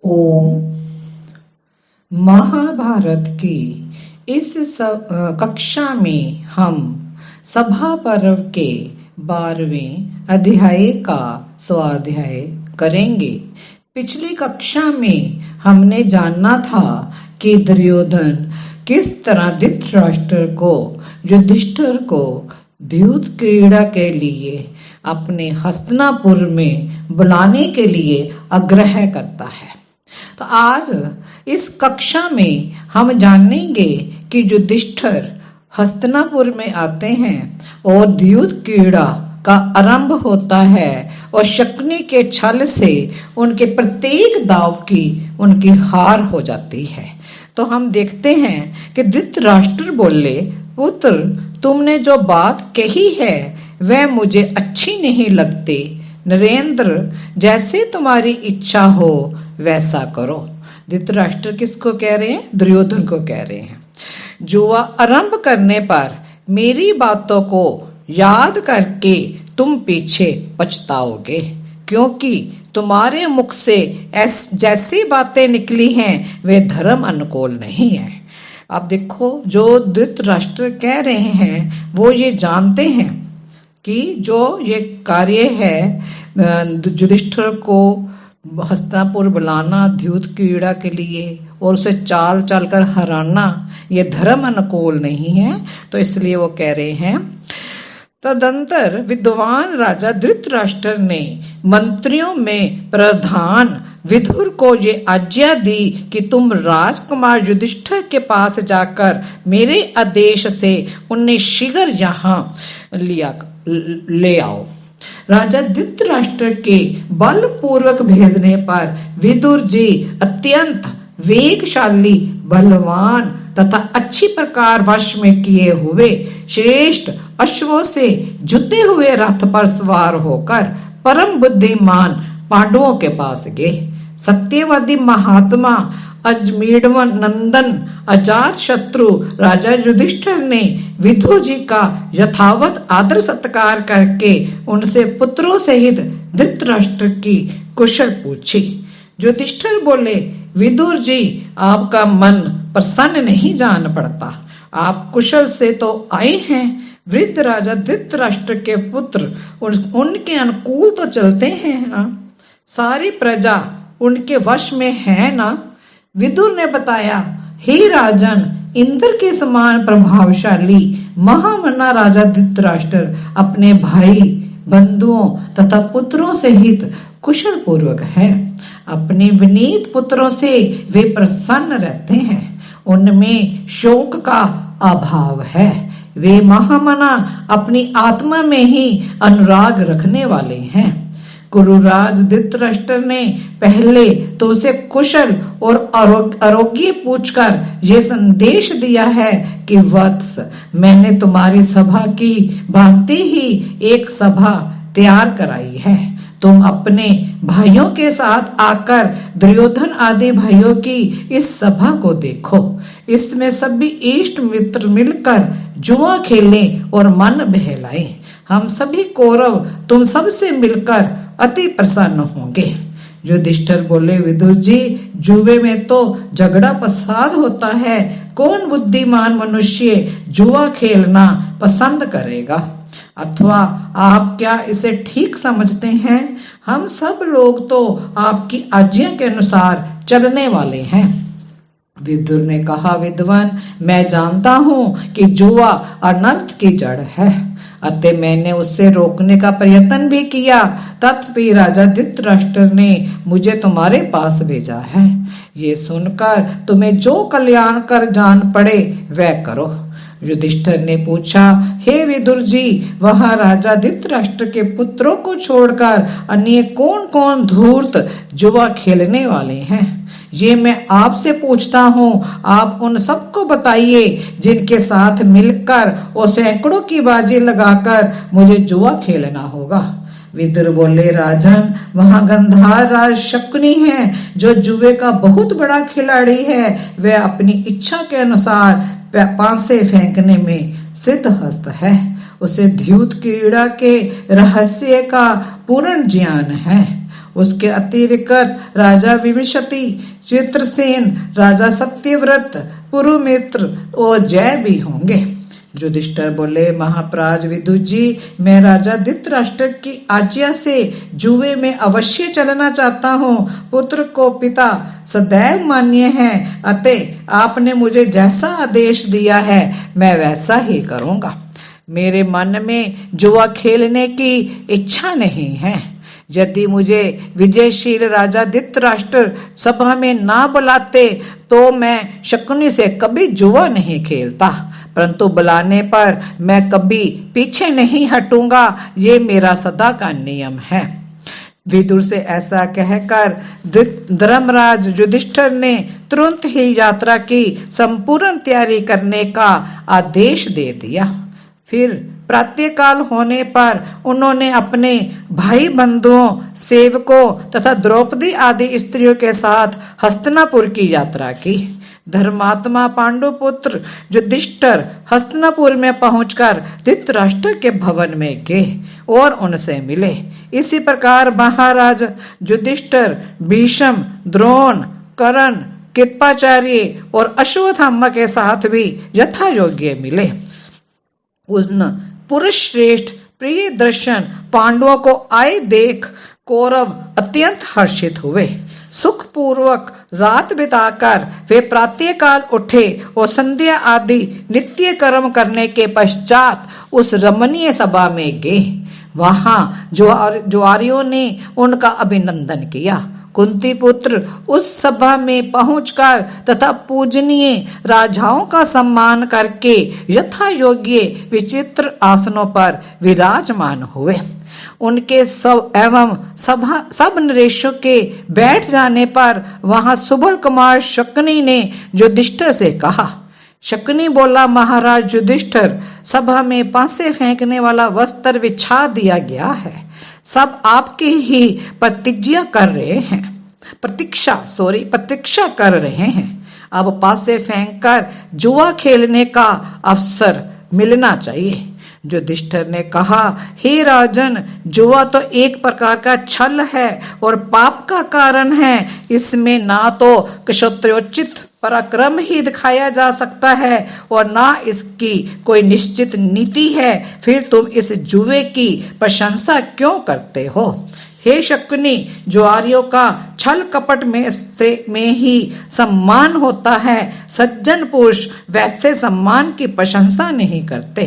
ओम। महाभारत की इस कक्षा में हम सभा पर्व के 12वें अध्याय का स्वाध्याय करेंगे। पिछली कक्षा में हमने जाना था कि दुर्योधन किस तरह धृतराष्ट्र को युधिष्ठिर को द्यूत क्रीड़ा के लिए अपने हस्तिनापुर में बुलाने के लिए आग्रह करता है। तो आज इस कक्षा में हम जानेंगे कि युधिष्ठिर हस्तिनापुर में आते हैं और द्यूत क्रीड़ा का आरंभ होता है और शकुनी के छल से उनके प्रत्येक दाव की उनकी हार हो जाती है। तो हम देखते हैं कि धृतराष्ट्र बोले, पुत्र तुमने जो बात कही है वह मुझे अच्छी नहीं लगती। नरेंद्र जैसे तुम्हारी इच्छा हो वैसा करो। धृतराष्ट्र किसको कह रहे हैं? दुर्योधन को कह रहे हैं। जुआ आरंभ करने पर मेरी बातों को याद करके तुम पीछे पछताओगे, क्योंकि तुम्हारे मुख से जैसी बातें निकली हैं वे धर्म अनुकूल नहीं है। अब देखो, जो धृतराष्ट्र कह रहे हैं वो ये जानते हैं कि जो ये कार्य है युधिष्ठिर को हस्तिनापुर बुलाना द्यूत क्रीड़ा के लिए और उसे चाल चाल कर हराना ये धर्म अनुकूल नहीं है। तो इसलिए वो कह रहे हैं। तदंतर विद्वान राजा धृतराष्ट्र ने मंत्रियों में प्रधान विदुर को ये आज्ञा दी कि तुम राजकुमार युधिष्ठिर के पास जाकर मेरे आदेश से उन्हें शीघ्र यहाँ ले आओ। राजा धृतराष्ट्र के बलपूर्वक भेजने पर विदुर जी अत्यंत वेगशाली, बलवान तथा अच्छी प्रकार वश में किए हुए श्रेष्ठ अश्वों से जुते हुए रथ पर सवार होकर परम बुद्धिमान पांडवों के पास गए। सत्यवादी महात्मा अजमीढ़ नंदन अजात शत्रु राजा युधिष्ठिर ने विदुर जी का यथावत आदर सत्कार करके उनसे पुत्रों सहित धृतराष्ट्र की कुशल पूछी। युधिष्ठिर बोले, विदुर जी आपका मन प्रसन्न नहीं जान पड़ता। आप कुशल से तो आए हैं। वृद्ध राजा धृतराष्ट्र के पुत्र उनके अनुकूल तो चलते हैं ना, सारी प्रजा उनके वश में है ना। विदुर ने बताया, हे राजन, इंद्र के समान प्रभावशाली महामना राजा धृतराष्ट्र अपने भाई बंधुओं तथा पुत्रों सहित कुशल पूर्वक है। अपने विनीत पुत्रों से वे प्रसन्न रहते हैं, उनमें शोक का अभाव है। वे महामना अपनी आत्मा में ही अनुराग रखने वाले हैं। कुरुराज धृतराष्ट्र ने पहले तो उसे कुशल और आरोग्य पूछकर यह संदेश दिया है कि वत्स, मैंने तुम्हारी सभा की भांति ही एक सभा तैयार कराई है। तुम अपने भाइयों के साथ आकर दुर्योधन आदि भाइयों की इस सभा को देखो। इसमें सभी इष्ट मित्र मिलकर जुआ खेलें और मन बहलाएं। हम सभी कौरव तुम सबसे मिलकर अति प्रसन्न होंगे। युधिष्ठिर बोले, विदुर जी जुए में तो झगड़ा फसाद होता है। कौन बुद्धिमान मनुष्य जुआ खेलना पसंद करेगा? अथवा आप क्या इसे ठीक समझते हैं? हम सब लोग तो आपकी आज्ञा के अनुसार चलने वाले हैं। विदुर ने कहा, विद्वान, मैं जानता हूँ कि जुआ अनर्थ की जड़ है, अतः मैंने उससे रोकने का प्रयत्न भी किया। तथापि राजा धृतराष्ट्र ने मुझे तुम्हारे पास भेजा है। ये सुनकर तुम्हें जो कल्याण कर जान पड़े वह करो। युधिष्ठिर ने पूछा, हे विदुर जी, वहां राजा धृतराष्ट्र के पुत्रों को छोड़कर अन्य कौन कौन धूर्त जुआ खेलने वाले हैं? ये मैं आपसे पूछता हूँ। आप उन सबको बताइए जिनके साथ मिलकर और सैकड़ों की बाजी लगाकर मुझे जुआ खेलना होगा। विदुर बोले, राजन, वहां गंधार राज शकुनी है जो जुए का बहुत बड़ा खिलाड़ी है। वह अपनी इच्छा के अनुसार पांसे फेंकने में सिद्धहस्त है। उसे द्यूत क्रीड़ा के रहस्य का पूर्ण ज्ञान है। उसके अतिरिक्त राजा विंशति, चित्रसेन, राजा सत्यव्रत, पुरुमित्र और जय भी होंगे। युधिष्ठिर बोले, महाराज विदुर जी, मैं राजा धृतराष्ट्र की आज्ञा से जुए में अवश्य चलना चाहता हूँ। पुत्र को पिता सदैव मान्य है, अतः आपने मुझे जैसा आदेश दिया है मैं वैसा ही करूँगा। मेरे मन में जुआ खेलने की इच्छा नहीं है। यदि मुझे विजयशील राजा धृतराष्ट्र सभा में ना बुलाते तो मैं शकुनी से कभी जुआ नहीं खेलता, परंतु बुलाने पर मैं कभी पीछे नहीं हटूंगा, ये मेरा सदा का नियम है। विदुर से ऐसा कहकर धर्मराज युधिष्ठिर ने तुरंत ही यात्रा की संपूर्ण तैयारी करने का आदेश दे दिया। फिर प्रातःकाल होने पर उन्होंने अपने भाई बंधुओं, सेवकों तथा द्रौपदी आदि स्त्रियों के साथ हस्तिनापुर की यात्रा की। धर्मात्मा पांडुपुत्र युधिष्ठिर हस्तिनापुर में पहुंचकर धृतराष्ट्र के भवन में गए और उनसे मिले। इसी प्रकार महाराज युधिष्ठिर भीष्म, द्रोण, कर्ण, कृपाचार्य और अश्वत्थामा के साथ भी यथा योग्य मिले। उन पुरुष श्रेष्ठ प्रिय दर्शन पांडवों को आए देख कौरव अत्यंत हर्षित हुए। सुख पूर्वक रात बिताकर वे प्रातःकाल उठे और संध्या आदि नित्य कर्म करने के पश्चात उस रमणीय सभा में गए। वहां ज्वारियों ने उनका अभिनंदन किया। कुंती पुत्र उस सभा में पहुंचकर तथा पूजनीय राजाओं का सम्मान करके यथा योग्य विचित्र आसनों पर विराजमान हुए। उनके सब नरेशों के बैठ जाने पर वहां सुबल कुमार शकुनी ने युधिष्ठिर से कहा। शकुनी बोला, महाराज युधिष्ठिर, सभा में पासे फेंकने वाला वस्त्र बिछा दिया गया है। सब आपकी ही प्रतीक्षा कर रहे हैं। अब पासे फेंककर जुआ खेलने का अवसर मिलना चाहिए। युधिष्ठिर ने कहा, हे राजन, जुआ तो एक प्रकार का छल है और पाप का कारण है। इसमें ना तो क्षत्रोचित पराक्रम ही दिखाया जा सकता है और ना इसकी कोई निश्चित नीति है। फिर तुम इस जुए की प्रशंसा क्यों करते हो? हे शकुनी, ज्वारियों का छल कपट में ही सम्मान होता है। सज्जन पुरुष वैसे सम्मान की प्रशंसा नहीं करते।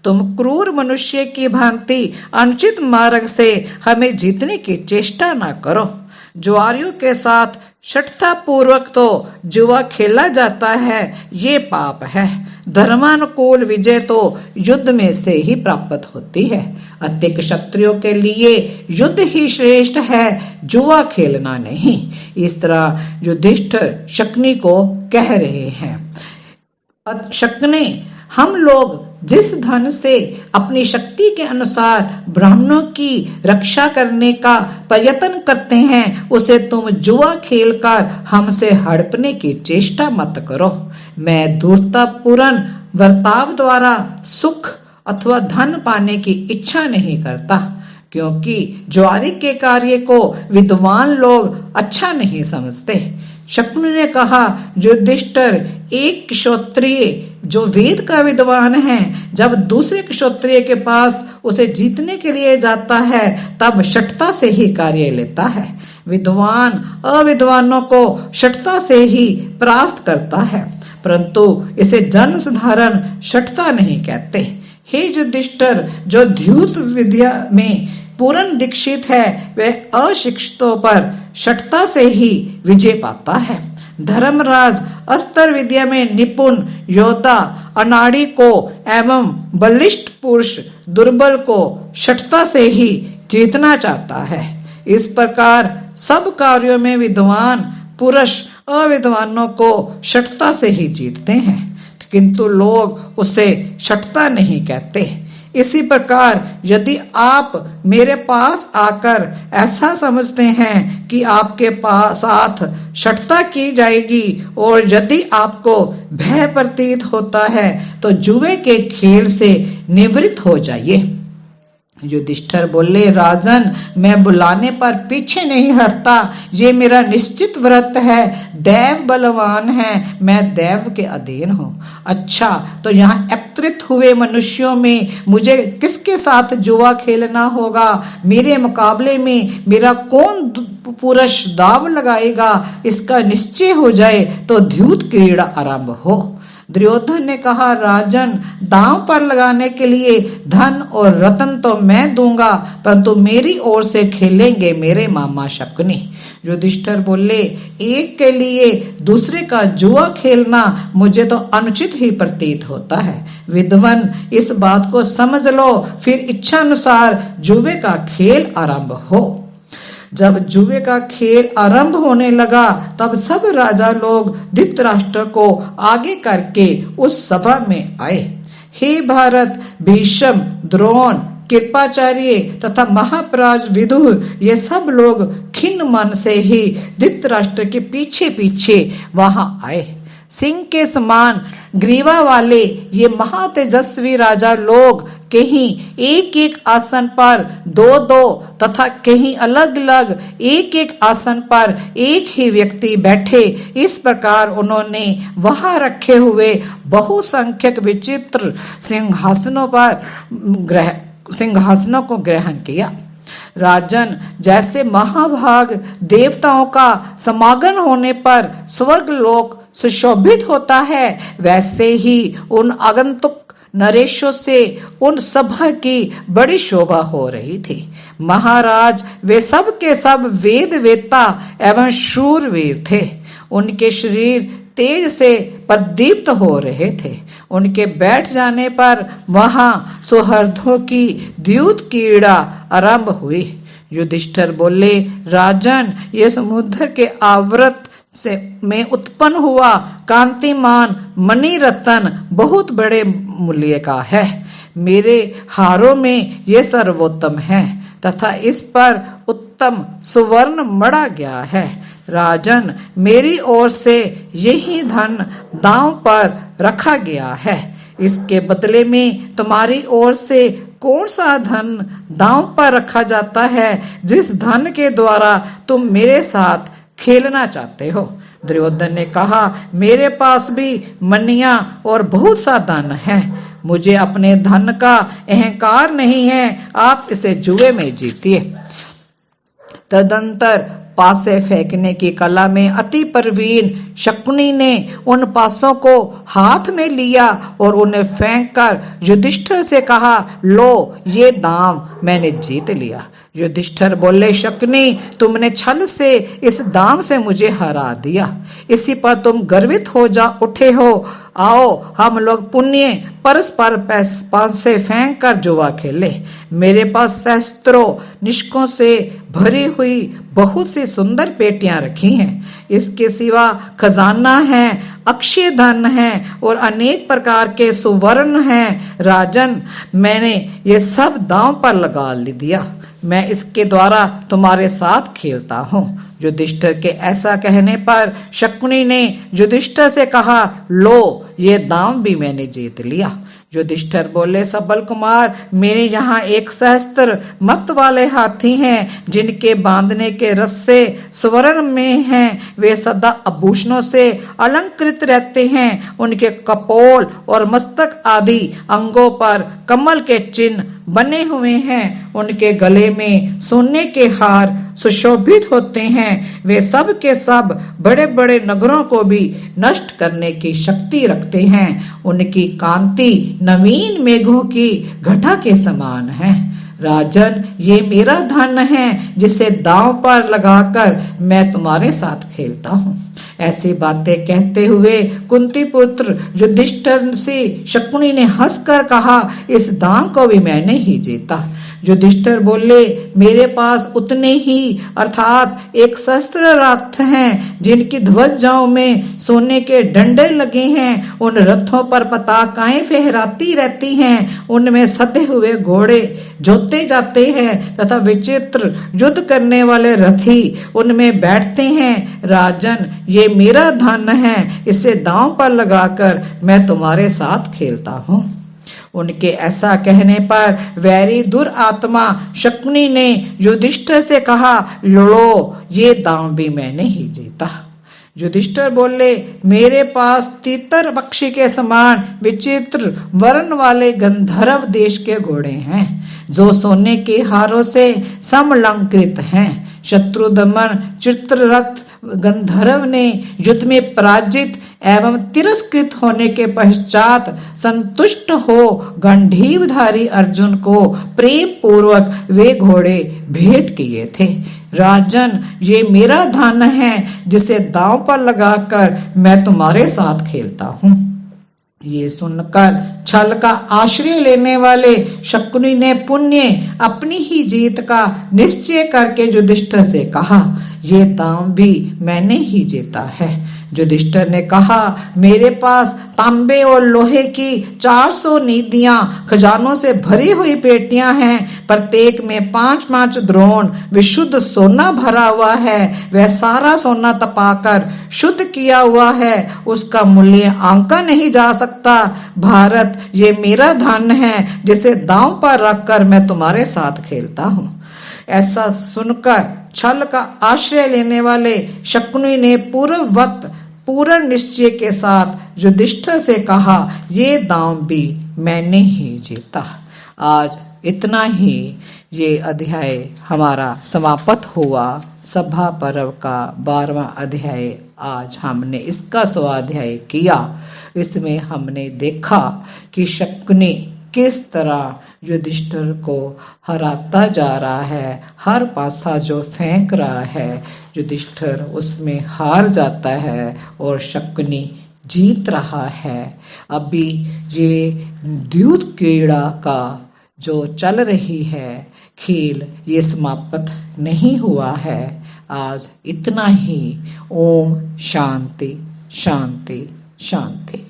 तुम क्रूर मनुष्य की भांति अनुचित मार्ग से हमें जीतने की चेष्टा ना करो। ज्वारियों के साथ शठता पूर्वक तो जुआ खेला जाता है, ये पाप है। धर्मानुकूल विजय तो युद्ध में से ही प्राप्त होती है। अतः क्षत्रियों के लिए युद्ध ही श्रेष्ठ है, जुआ खेलना नहीं। इस तरह युधिष्ठिर शकुनी को कह रहे हैं। शकुनी, हम लोग जिस धन से अपनी शक्ति के अनुसार ब्राह्मणों की रक्षा करने का प्रयत्न करते हैं, उसे तुम जुआ खेलकर हमसे हड़पने की चेष्टा मत करो। मैं धूर्ततापूर्ण वर्ताव द्वारा सुख अथवा धन पाने की इच्छा नहीं करता, क्योंकि ज्वारी के कार्य को विद्वान लोग अच्छा नहीं समझते। शकुनी ने कहा, युधिष्ठिर, एक क्षत्रिय जो वेद का विद्वान है, जब दूसरे क्षत्रिय के पास उसे जीतने के लिए जाता है तब शठता से ही कार्य लेता है। विद्वान अविद्वानों को शठता से ही परास्त करता है, परंतु इसे जन साधारण शठता नहीं कहते। हे युधिष्ठिर, जो द्यूत विद्या में पूर्ण दीक्षित है, वह अशिक्षितों पर शठता से ही विजय पाता है। धर्मराज अस्त्र विद्या में निपुण योद्धा अनाड़ी को एवं बलिष्ठ पुरुष दुर्बल को शठता से ही जीतना चाहता है। इस प्रकार सब कार्यों में विद्वान पुरुष अविद्वानों को शठता से ही जीतते हैं, किंतु लोग उसे शठता नहीं कहते। इसी प्रकार यदि आप मेरे पास आकर ऐसा समझते हैं कि आपके साथ शठता की जाएगी और यदि आपको भय प्रतीत होता है तो जुए के खेल से निवृत्त हो जाइए। युधिष्ठिर बोले, राजन, मैं बुलाने पर पीछे नहीं हटता, ये मेरा निश्चित व्रत है। देव बलवान है, मैं देव के अधीन हूँ। अच्छा, तो यहाँ एकत्रित हुए मनुष्यों में मुझे किसके साथ जुआ खेलना होगा? मेरे मुकाबले में मेरा कौन पुरुष दाव लगाएगा? इसका निश्चय हो जाए तो द्यूत क्रीड़ा आरंभ हो। दुर्योधन ने कहा, राजन, दांव पर लगाने के लिए धन और रत्न तो मैं दूंगा, परंतु मेरी ओर से खेलेंगे मेरे मामा शकुनी। युधिष्ठिर बोले, एक के लिए दूसरे का जुआ खेलना मुझे तो अनुचित ही प्रतीत होता है। विद्वान, इस बात को समझ लो, फिर इच्छा अनुसार जुए का खेल आरंभ हो। जब जुए का खेल आरंभ होने लगा, तब सब राजा लोग धृतराष्ट्र को आगे करके उस सभा में आए। हे भारत, भीष्म, द्रोण, कृपाचार्य तथा महाराज विदुर, ये सब लोग खिन्न मन से ही धृतराष्ट्र के पीछे पीछे वहां आए। सिंह के समान ग्रीवा वाले ये महातेजस्वी राजा लोग कहीं एक एक आसन पर दो दो तथा कहीं अलग अलग एक एक आसन पर एक ही व्यक्ति बैठे, इस प्रकार उन्होंने वहां रखे हुए बहुसंख्यक विचित्र सिंहासनों को ग्रहण किया। राजन, जैसे महाभाग देवताओं का समागम होने पर स्वर्ग लोक सुशोभित होता है, वैसे ही उन आगंतुक नरेशों से उन सभा की बड़ी शोभा हो रही थी। महाराज, वे सब के सब वेद वेत्ता एवं शूरवीर थे। उनके शरीर तेज से प्रदीप्त हो रहे थे। उनके बैठ जाने पर वहां सौहर्दों की द्यूत क्रीड़ा आरंभ हुई। युधिष्ठिर बोले, राजन, ये समुद्र के आवृत से में उत्पन्न हुआ कांतिमान मणि रत्न बहुत बड़े मूल्य का है। मेरे हारों में ये सर्वोत्तम है तथा इस पर उत्तम सुवर्ण मढ़ा गया है। राजन, मेरी ओर से यही धन दांव पर रखा गया है। इसके बदले में तुम्हारी ओर से कौन सा धन दांव पर रखा जाता है, जिस धन के द्वारा तुम मेरे साथ खेलना चाहते हो? दुर्योधन ने कहा, मेरे पास भी मनिया और बहुत सा धन है। मुझे अपने धन का अहंकार नहीं है, आप इसे जुए में जीतिए। तदंतर पासे फेंकने की कला में अति प्रवीण शकुनी ने उन पासों को हाथ में लिया और उन्हें फेंककर युधिष्ठिर से कहा, लो, ये दांव मैंने जीत लिया। युधिष्ठिर बोले, शकुनी, तुमने छल से इस दांव से मुझे हरा दिया। इसी पर तुम गर्वित हो जा उठे हो। आओ, हम लोग पुण्य परस्पर पासे फेंक कर जुआ खेले। मेरे पास शस्त्रों निष्कों से भरी हुई बहुत सी सुंदर पेटियां रखी हैं। इसके सिवा खजाना है, अक्षय धन है और अनेक प्रकार के सुवर्ण हैं। राजन, मैंने ये सब दांव पर लगा दिया। मैं इसके द्वारा तुम्हारे साथ खेलता हूँ। युधिष्ठिर के ऐसा कहने पर शकुनी ने युधिष्ठिर से कहा, लो, ये दांव भी मैंने जीत लिया। युधिष्ठिर बोले, सबल कुमार, मेरे यहाँ एक सहस्त्र मत वाले हाथी हैं, जिनके बांधने के रस्से स्वर्ण में हैं। वे सदा आभूषणों से अलंकृत रहते हैं। उनके कपोल और मस्तक आदि अंगों पर कमल के चिन्ह बने हुए हैं। उनके गले में सोने के हार सुशोभित होते हैं। वे सब के सब बड़े बड़े नगरों को भी नष्ट करने की शक्ति रखते हैं। उनकी कांति नवीन मेघों की घटा के समान है। राजन, ये मेरा धन है, जिसे दांव पर लगाकर मैं तुम्हारे साथ खेलता हूँ। ऐसी बातें कहते हुए कुंती पुत्र युधिष्ठिर से शकुनी ने हंसकर कहा, इस दांव को भी मैंने ही जीता। युधिष्ठिर बोले, मेरे पास उतने ही अर्थात एक शस्त्र रथ हैं, जिनकी ध्वजाओं में सोने के डंडे लगे हैं। उन रथों पर पताकाएं फहराती रहती हैं। उनमें सधे हुए घोड़े जोते जाते हैं तथा विचित्र युद्ध करने वाले रथी उनमें बैठते हैं। राजन, ये मेरा धन है, इसे दांव पर लगाकर मैं तुम्हारे साथ खेलता हूँ। उनके ऐसा कहने पर वैरी दुरात्मा शकुनी ने युधिष्ठिर से कहा, लो ये दांव भी मैंने ही जीता। युधिष्ठिर बोले, मेरे पास तीतर पक्षी के समान विचित्र वर्ण वाले गंधर्व देश के घोड़े हैं, जो सोने के हारों से समलंकृत हैं। शत्रुदमन चित्ररथ गंधर्व ने युद्ध में पराजित एवं तिरस्कृत होने के पश्चात संतुष्ट हो गंडीवधारी अर्जुन को प्रेम पूर्वक वे घोड़े भेंट किए थे। राजन, ये मेरा धन है जिसे दांव पर लगाकर मैं तुम्हारे साथ खेलता हूँ। ये सुनकर छल का आश्रय लेने वाले शकुनी ने पुण्य अपनी ही जीत का निश्चय करके युधिष्ठिर से कहा, ये दांव भी मैंने ही जीता है। युधिष्ठिर ने कहा, मेरे पास तांबे और लोहे की 400 निधियां खजानों से भरी हुई पेटियां हैं, प्रत्येक में 5-5 द्रोण विशुद्ध सोना भरा हुआ है। वह सारा सोना तपाकर शुद्ध किया हुआ है, उसका मूल्य आंका नहीं जा सकता। भारत, ये मेरा धन है जिसे दांव पर रखकर मैं तुम्हारे साथ खेलता हूँ। ऐसा सुनकर छल का आश्रय लेने वाले शकुनी ने पूर्ण निश्चय के साथ युधिष्ठिर से कहा, ये दांव भी मैंने ही जीता। आज इतना ही ये अध्याय हमारा समाप्त हुआ। सभा पर्व का 12वां अध्याय आज हमने इसका स्वाध्याय किया। इसमें हमने देखा कि शकुनी किस तरह युधिष्ठिर को हराता जा रहा है, हर पासा जो फेंक रहा है युधिष्ठिर उसमें हार जाता है और शकुनी जीत रहा है। अभी ये द्यूत क्रीड़ा का जो चल रही है खेल, ये समाप्त नहीं हुआ है। आज इतना ही। ओम शांति शांति शांति।